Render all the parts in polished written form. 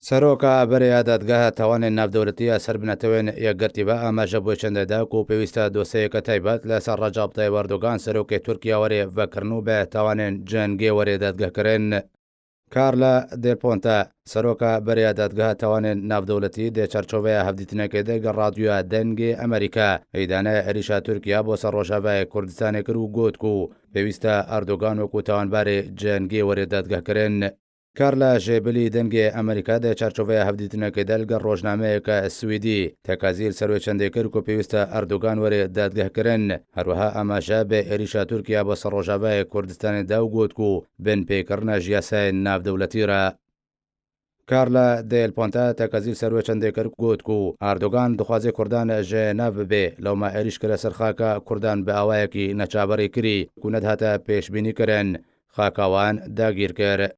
سەرۆکە بەرەیە دادگاها تاوانێن ناودەوڵەتیە سەر بنەتەوێن یەکگرتیبە ئاماژە بۆ چەندەداک و پێویستە دۆسەیەکە تایبەت لەسەر ڕەجەب تایب ئەردۆغان سەرۆکەی تورکیا وەرێ ڤەکردن و بە تاوانێن جەنگێ وەرێ دادگاکردن. کارلا دێل پۆنتە سەرۆکە بەرەیە دادگاها تاوانێن ناودەوڵەتی دێ چەرچۆڤەیە هەفدیتنەکەی دەگەڕ ڕادیۆە دەنگی ئەمریکا ئەیدانە عێریشا تورکیا بۆ سەر ڕۆژاوای کوردستانی کرد و گوت و پێویستە ئەردۆغان وەکو تاوانبارێ جەنگێ وەرێ دادگاکردن. کارلا ژێبلی دەنگێ ئەمریکا دە چارچۆڤەیە هەفدیتنەکەی دەلگە ڕۆژنامەیەکە سویدی تەکازیل سەروێ چەندێک کرد و پێویستە ئەردۆغان وەرێ دادگاکردن. هەروەها ئاماژە بە عێریشا تورکیا بۆ سەر ڕۆژاوای کوردستانیدا و گوت و بن پێکردنە ژیاسای ناودەوڵەتیرە. کارلا دێل پۆنتە تەکازیل سەروێ چەندێک کرد گوت و ئەردۆغان دخوازی کوردان ژێ ناببێ لەومە عێریش کرە سەر خاکە کوردان بە ئاوایەکی نەچابەڕی کری و نەدهاتە پێشبینیکردن خاکاوان داگیر کرد.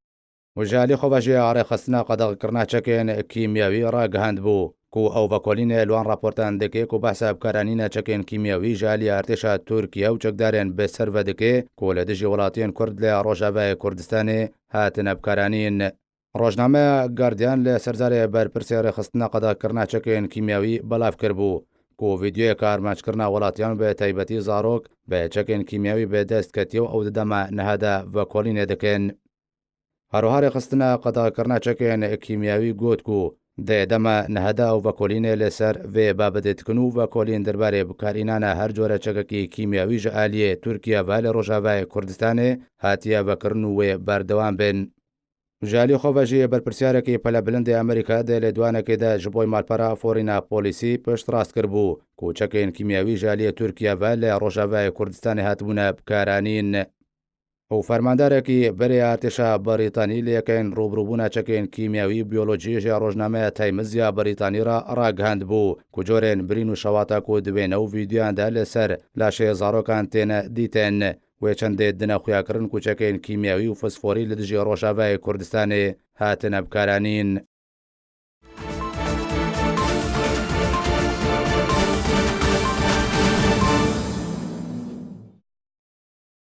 وژالی خۆبەژی ئاڕێخستنە قەدەغکردنا چەکێن کیمیاوی ڕاگەهاند بوو کو ئەو بەکۆلینە لوان راپۆرتان دەکێت و بەحسە بکارانینە چەکێن کیمیاوی ژالی ئارتێشا تورکیا و چەکدارێن بە سەرڤە دەکێ کۆ لە دژی وڵاتیان کورد لە ڕۆژاوای کوردستانی هاتنە بکارانین. ڕۆژنامەیە گاردیان لە سەرزارێ بەرپرسی ڕێخستنە قەدەغکردنا چەکێن کیمیاوی بەڵاف کرد بوو کۆ ڤیدیۆیە کارماچکردنا وڵاتیان بە تایبەتی زارۆک بە چەکێن کیمیاوی بەدەست کەتیە و ئەو دەدەمە نەهادا ڤەکۆلینێ دەکەن. هەروەها ڕێخستنە قەدەغکردنا چەکێن کیمیاوی گوت و دەدەمە نەهەدا و ڤەکۆلینێ لەسەر vê بابەتێتکن و ڤەکۆلین دەربارەی بکارهێنانە هەر جۆرە چەکێکی کیمیاوی ژە ئالیێ تورکیا ڤە لە ڕۆژاوای کوردستانê هاتیە ڤەکردن و wê بەردەوام بن. ژالی خۆڤەژی بەرپرسیارێکی پەلە بلندی ئەمریکا دێ لە دوانەکەیدا ji بۆی مالپەرا فۆرینا پۆلیسی پشت ڕاست کرد بوو و چەکێن کیمیاوی ژالیە تورکیا ڤە لە ڕۆژاوای کوردستانی هاتبوونە بکارانین. ئەو فەرماندارێکی بەرێ ئارتێشا بەریتانی لە یەکەین ڕوبڕووبوونا چەکێن کیمیاوی بیۆلۆجیژە ڕۆژنامەیە تایمزیا بەریتانیرا ڕاگەهاند بوو کو جۆرێن برین و شەواتە کۆ دوێنە و ڤیدیۆیاندا لەسەر لاشێ زارۆکان تێنە دیتێن وێ چەندێ دنە خویاکردن کوچەکەین کیمیاوی و فسفۆری لە دژی ڕۆژاوای کوردستانی هاتنە بکارانین.